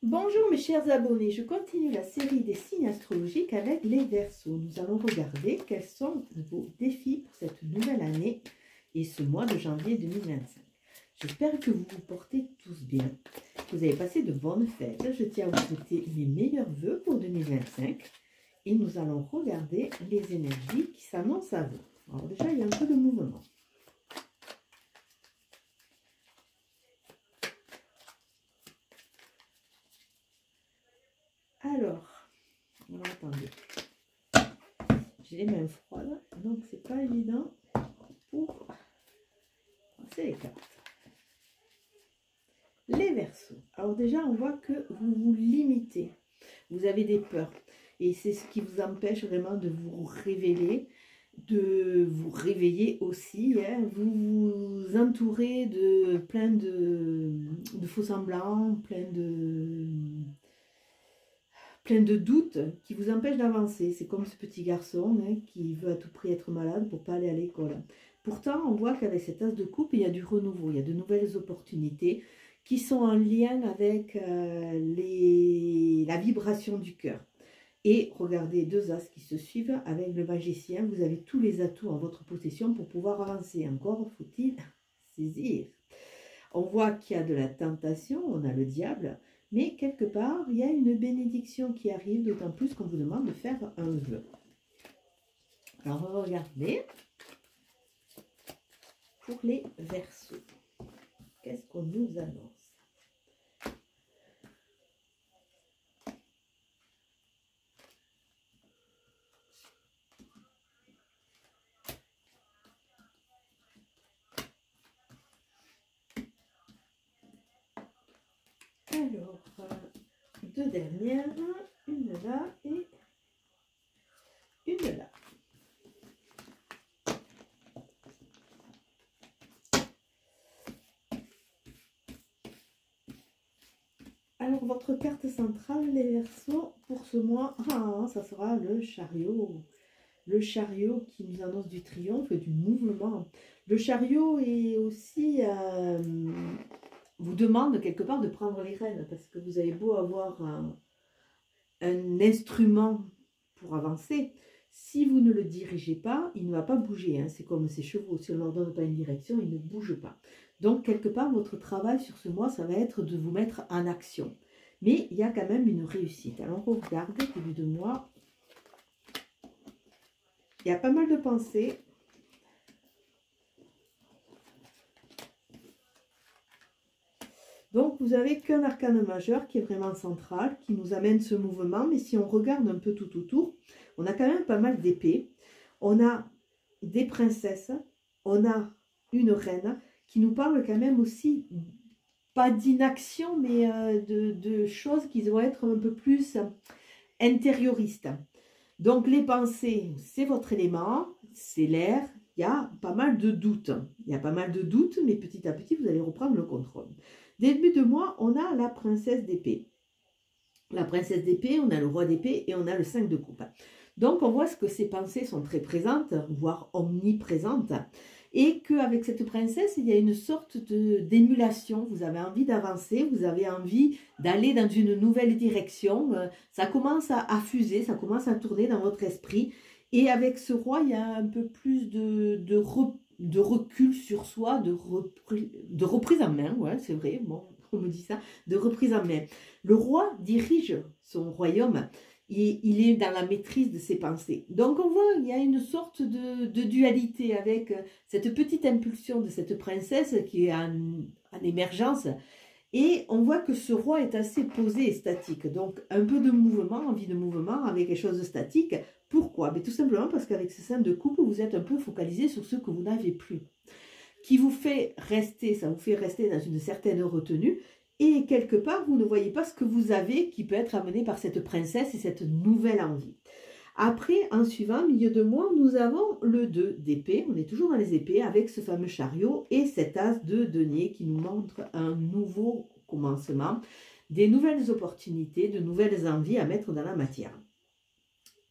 Bonjour mes chers abonnés, je continue la série des signes astrologiques avec les Verseaux. Nous allons regarder quels sont vos défis pour cette nouvelle année et ce mois de janvier 2025. J'espère que vous vous portez tous bien, que vous avez passé de bonnes fêtes. Je tiens à vous souhaiter mes meilleurs vœux pour 2025 et nous allons regarder les énergies qui s'annoncent à vous. Alors déjà, il y a un peu de mouvement. Alors attendez, j'ai les mains froides, donc c'est pas évident pour passer les cartes. Les Verseaux. Alors déjà, on voit que vous vous limitez, vous avez des peurs, et c'est ce qui vous empêche vraiment de vous révéler, de vous réveiller aussi. Hein. Vous vous entourez de plein de faux semblants, plein de doutes qui vous empêchent d'avancer. C'est comme ce petit garçon qui veut à tout prix être malade pour ne pas aller à l'école. Pourtant, on voit qu'avec cet as de coupe, il y a du renouveau, il y a de nouvelles opportunités qui sont en lien avec la vibration du cœur. Et regardez, deux as qui se suivent avec le magicien. Vous avez tous les atouts en votre possession pour pouvoir avancer. Encore faut-il saisir. On voit qu'il y a de la tentation, on a le diable. Mais quelque part, il y a une bénédiction qui arrive, d'autant plus qu'on vous demande de faire un vœu. Alors, on va regarder pour les Verseaux. Qu'est-ce qu'on nous annonce? Alors, deux dernières, une là et une là. Alors, votre carte centrale, les Verseaux, pour ce mois, ça sera le chariot. Le chariot qui nous annonce du triomphe et du mouvement. Le chariot est aussi... vous demande quelque part de prendre les rênes, parce que vous avez beau avoir un instrument pour avancer, si vous ne le dirigez pas, il ne va pas bouger. Hein. C'est comme ces chevaux, si on ne leur donne pas une direction, ils ne bougent pas. Donc, quelque part, votre travail sur ce mois, ça va être de vous mettre en action. Mais il y a quand même une réussite. Alors, on regarde, début de mois. Il y a pas mal de pensées. Donc, vous n'avez qu'un arcane majeur qui est vraiment central, qui nous amène ce mouvement. Mais si on regarde un peu tout autour, on a quand même pas mal d'épées. On a des princesses, on a une reine qui nous parle quand même aussi, pas d'inaction, mais de choses qui vont être un peu plus intérioristes. Donc, les pensées, c'est votre élément, c'est l'air. Il y a pas mal de doutes. Il y a pas mal de doutes, mais petit à petit, vous allez reprendre le contrôle. Début de mois, on a la princesse d'épée. La princesse d'épée, on a le roi d'épée et on a le 5 de coupe. Donc, on voit que ces pensées sont très présentes, voire omniprésentes. Et qu'avec cette princesse, il y a une sorte d'émulation. Vous avez envie d'avancer, vous avez envie d'aller dans une nouvelle direction. Ça commence à fuser, ça commence à tourner dans votre esprit. Et avec ce roi, il y a un peu plus de recul sur soi, de reprise en main. Ouais, c'est vrai, bon, on me dit ça, de reprise en main. Le roi dirige son royaume. Et il est dans la maîtrise de ses pensées. Donc on voit, il y a une sorte de dualité avec cette petite impulsion de cette princesse qui est en émergence. Et on voit que ce roi est assez posé et statique. Donc un peu de mouvement, envie de mouvement avec quelque chose de statique. Pourquoi? Mais tout simplement parce qu'avec ce 5 de coupe, vous êtes un peu focalisé sur ce que vous n'avez plus. Qui vous fait rester, ça vous fait rester dans une certaine retenue. Et quelque part, vous ne voyez pas ce que vous avez qui peut être amené par cette princesse et cette nouvelle envie. Après, en suivant, milieu de mois, nous avons le 2 d'épée. On est toujours dans les épées avec ce fameux chariot et cet as de denier qui nous montre un nouveau commencement, des nouvelles opportunités, de nouvelles envies à mettre dans la matière.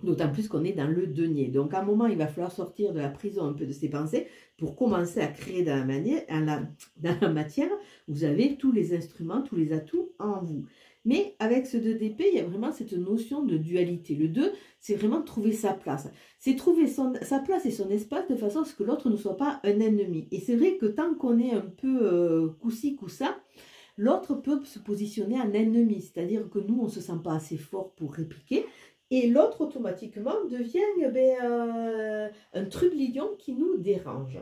D'autant plus qu'on est dans le denier. Donc, à un moment, il va falloir sortir de la prison un peu de ses pensées pour commencer à créer dans la matière. Vous avez tous les instruments, tous les atouts en vous. Mais avec ce 2 d'épée, il y a vraiment cette notion de dualité. Le 2, c'est vraiment trouver sa place. C'est trouver sa place et son espace de façon à ce que l'autre ne soit pas un ennemi. Et c'est vrai que tant qu'on est un peu coup-ci, coup-ça, l'autre peut se positionner en ennemi. C'est-à-dire que nous, on ne se sent pas assez fort pour répliquer. Et l'autre, automatiquement, devient un trublion qui nous dérange.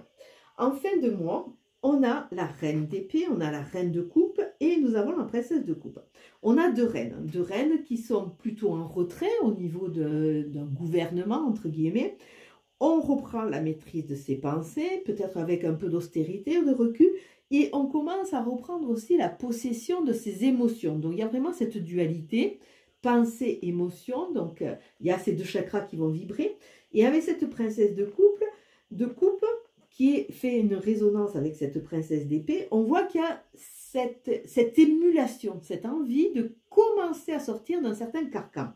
En fin de mois, on a la reine d'épée, on a la reine de coupe et nous avons la princesse de coupe. On a deux reines qui sont plutôt en retrait au niveau d'un gouvernement, entre guillemets. On reprend la maîtrise de ses pensées, peut-être avec un peu d'austérité ou de recul, et on commence à reprendre aussi la possession de ses émotions. Donc il y a vraiment cette dualité, pensée, émotion, donc il y a ces deux chakras qui vont vibrer. Et avec cette princesse de coupe qui fait une résonance avec cette princesse d'épée, on voit qu'il y a cette émulation, cette envie de commencer à sortir d'un certain carcan.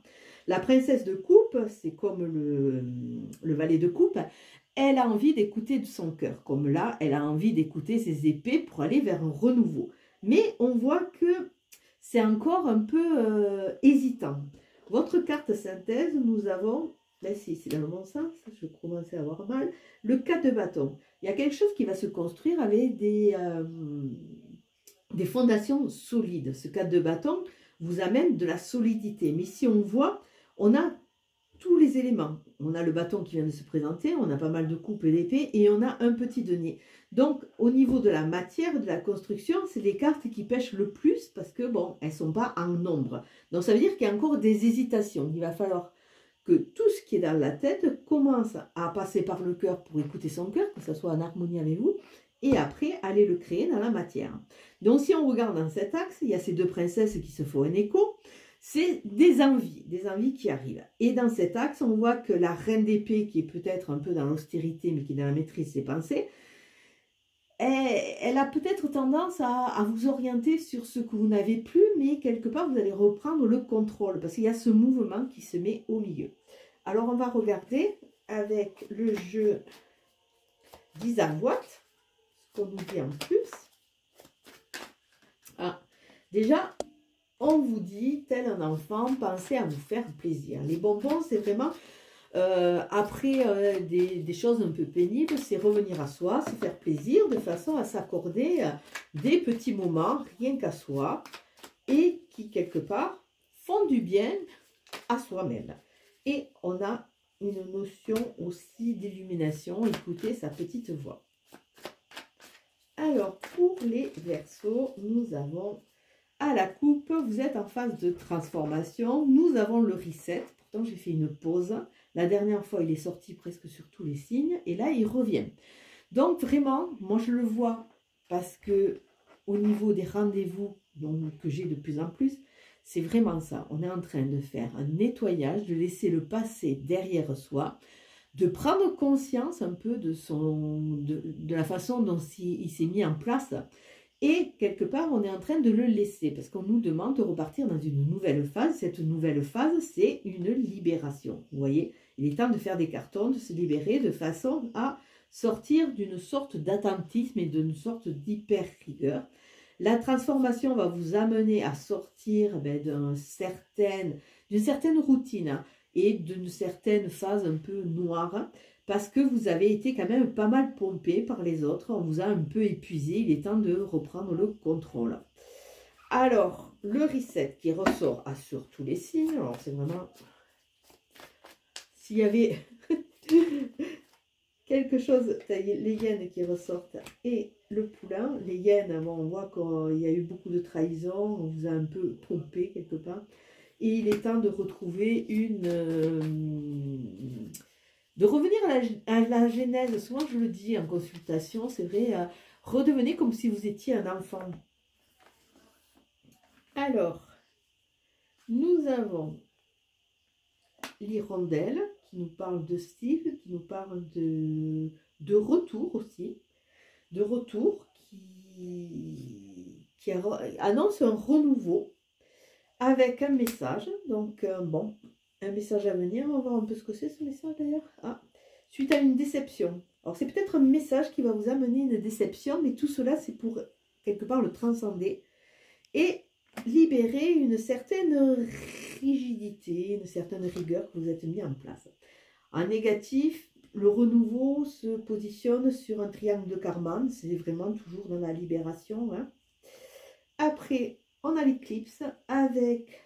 La princesse de coupe, c'est comme le valet de coupe, elle a envie d'écouter de son cœur. Comme là, elle a envie d'écouter ses épées pour aller vers un renouveau. Mais on voit que c'est encore un peu hésitant. Votre carte synthèse, nous avons, là si c'est dans le bon sens, je commençais à avoir mal, le 4 de bâton. Il y a quelque chose qui va se construire avec des fondations solides. Ce 4 de bâton vous amène de la solidité. Mais si on voit, on a tous les éléments. On a le bâton qui vient de se présenter, on a pas mal de coupes et d'épées et on a un petit denier. Donc, au niveau de la matière, de la construction, c'est les cartes qui pêchent le plus parce que, bon, elles ne sont pas en nombre. Donc, ça veut dire qu'il y a encore des hésitations. Il va falloir que tout ce qui est dans la tête commence à passer par le cœur pour écouter son cœur, que ça soit en harmonie avec vous, et après, aller le créer dans la matière. Donc, si on regarde dans cet axe, il y a ces deux princesses qui se font un écho. C'est des envies qui arrivent. Et dans cet axe, on voit que la reine d'épée, qui est peut-être un peu dans l'austérité, mais qui est dans la maîtrise de ses pensées, elle a peut-être tendance à vous orienter sur ce que vous n'avez plus, mais quelque part, vous allez reprendre le contrôle, parce qu'il y a ce mouvement qui se met au milieu. Alors, on va regarder avec le jeu d'Isavoit, ce qu'on nous dit en plus. Ah, déjà, on vous dit, tel un enfant, pensez à vous faire plaisir. Les bonbons, c'est vraiment, après des choses un peu pénibles, c'est revenir à soi, se faire plaisir, de façon à s'accorder des petits moments, rien qu'à soi, et qui, quelque part, font du bien à soi-même. Et on a une notion aussi d'illumination, écoutez sa petite voix. Alors, pour les Verseaux, nous avons... À la coupe, vous êtes en phase de transformation. Nous avons le reset. Pourtant, j'ai fait une pause. La dernière fois, il est sorti presque sur tous les signes. Et là, il revient. Donc, vraiment, moi, je le vois parce que au niveau des rendez-vous que j'ai de plus en plus, c'est vraiment ça. On est en train de faire un nettoyage, de laisser le passé derrière soi, de prendre conscience un peu de la façon dont il s'est mis en place. Et quelque part, on est en train de le laisser parce qu'on nous demande de repartir dans une nouvelle phase. Cette nouvelle phase, c'est une libération. Vous voyez, il est temps de faire des cartons, de se libérer de façon à sortir d'une sorte d'attentisme et d'une sorte d'hyper-rigueur. La transformation va vous amener à sortir d'une certaine routine et d'une certaine phase un peu noire. Parce que vous avez été quand même pas mal pompé par les autres, on vous a un peu épuisé, il est temps de reprendre le contrôle. Alors, le reset qui ressort sur tous les signes, alors c'est vraiment... S'il y avait quelque chose, les hyènes qui ressortent et le poulain, les hyènes, bon, on voit qu'il y a eu beaucoup de trahison, on vous a un peu pompé quelque part, et il est temps de retrouver de revenir à la genèse. Souvent je le dis en consultation, c'est vrai, redevenez comme si vous étiez un enfant. Alors, nous avons l'hirondelle qui nous parle de style, qui nous parle de retour aussi, de retour qui annonce un renouveau avec un message. Donc, bon, un message à venir. On va voir un peu ce que c'est ce message d'ailleurs. Ah, suite à une déception. Alors c'est peut-être un message qui va vous amener une déception, mais tout cela c'est pour quelque part le transcender et libérer une certaine rigidité, une certaine rigueur que vous êtes mis en place. En négatif, le renouveau se positionne sur un triangle de Karman, c'est vraiment toujours dans la libération. Hein. Après, on a l'éclipse avec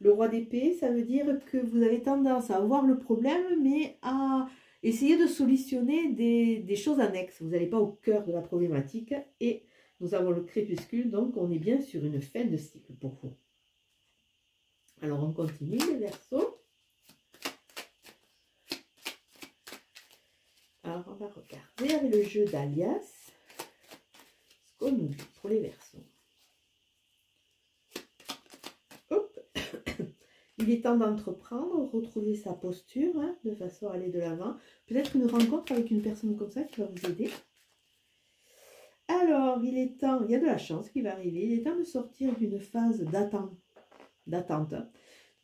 le roi d'épée, ça veut dire que vous avez tendance à avoir le problème, mais à essayer de solutionner des choses annexes. Vous n'allez pas au cœur de la problématique. Et nous avons le crépuscule, donc on est bien sur une fin de cycle pour vous. Alors on continue les Verseaux. Alors on va regarder avec le jeu d'Alias ce qu'on nous dit pour les Verseaux. Il est temps d'entreprendre, retrouver sa posture, hein, de façon à aller de l'avant. Peut-être une rencontre avec une personne comme ça qui va vous aider. Alors, il est temps, il y a de la chance qui va arriver, il est temps de sortir d'une phase d'attente,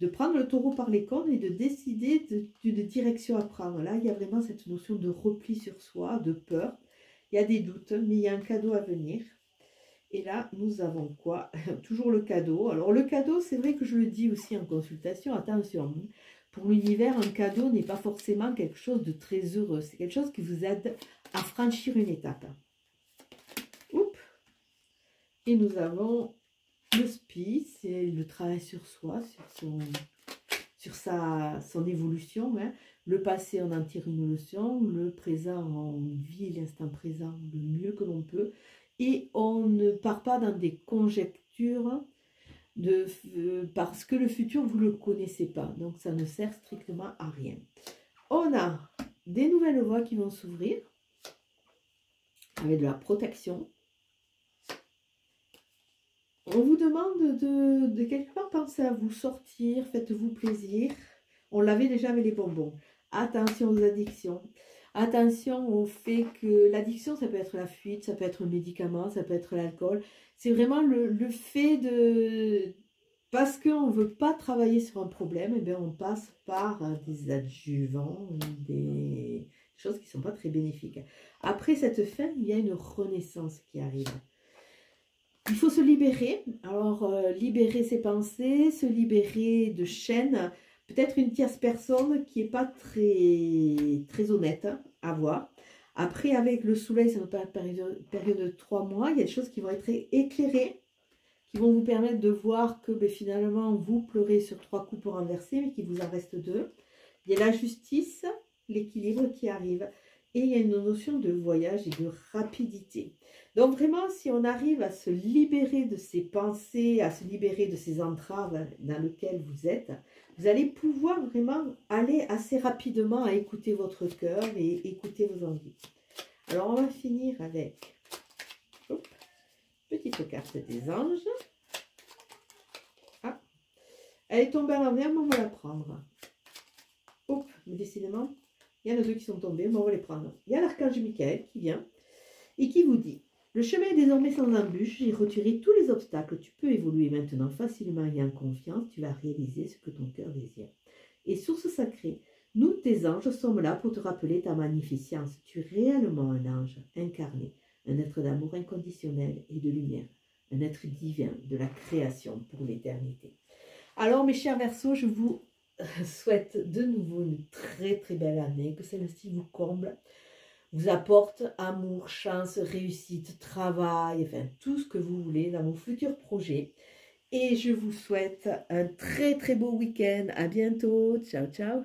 de prendre le taureau par les cornes et de décider d'une direction à prendre. Là, il y a vraiment cette notion de repli sur soi, de peur. Il y a des doutes, mais il y a un cadeau à venir. Et là, nous avons quoi? Toujours le cadeau. Alors, le cadeau, c'est vrai que je le dis aussi en consultation. Attention, pour l'univers, un cadeau n'est pas forcément quelque chose de très heureux. C'est quelque chose qui vous aide à franchir une étape. Oups. Et nous avons le spi, c'est le travail sur soi, sur son évolution. Hein. Le passé, on en tire une leçon. Le présent, on vit l'instant présent le mieux que l'on peut. Et on ne part pas dans des conjectures parce que le futur, vous ne le connaissez pas. Donc, ça ne sert strictement à rien. On a des nouvelles voies qui vont s'ouvrir avec de la protection. On vous demande de quelque part penser à vous sortir, faites-vous plaisir. On l'avait déjà avec les bonbons. Attention aux addictions. Attention au fait que l'addiction, ça peut être la fuite, ça peut être un médicament, ça peut être l'alcool. C'est vraiment le fait de... Parce qu'on ne veut pas travailler sur un problème, eh bien on passe par des adjuvants, des choses qui ne sont pas très bénéfiques. Après cette fin, il y a une renaissance qui arrive. Il faut se libérer. Alors, libérer ses pensées, se libérer de chaînes. Peut-être une tierce personne qui n'est pas très honnête à voir. Après, avec le soleil, ça va faire une période de 3 mois. Il y a des choses qui vont être éclairées, qui vont vous permettre de voir que finalement, vous pleurez sur 3 coupes renversées, mais qu'il vous en reste 2. Il y a la justice, l'équilibre qui arrive. Et il y a une notion de voyage et de rapidité. Donc vraiment, si on arrive à se libérer de ces pensées, à se libérer de ces entraves dans lesquelles vous êtes, vous allez pouvoir vraiment aller assez rapidement à écouter votre cœur et écouter vos envies. Alors, on va finir avec petite carte des anges. Ah, elle est tombée à l'envers, mais on va la prendre. Hop, mais décidément, il y en a 2 qui sont tombés, mais on va les prendre. Il y a l'archange Michael qui vient et qui vous dit: le chemin est désormais sans embûche, j'ai retiré tous les obstacles, tu peux évoluer maintenant facilement et en confiance, tu vas réaliser ce que ton cœur désire. Et source sacrée, nous, tes anges, sommes là pour te rappeler ta magnificence. Tu es réellement un ange incarné, un être d'amour inconditionnel et de lumière, un être divin de la création pour l'éternité. Alors mes chers Verseaux, je vous souhaite de nouveau une très très belle année, que celle-ci vous comble, vous apporte amour, chance, réussite, travail, enfin tout ce que vous voulez dans vos futurs projets. Et je vous souhaite un très très beau week-end. À bientôt. Ciao, ciao.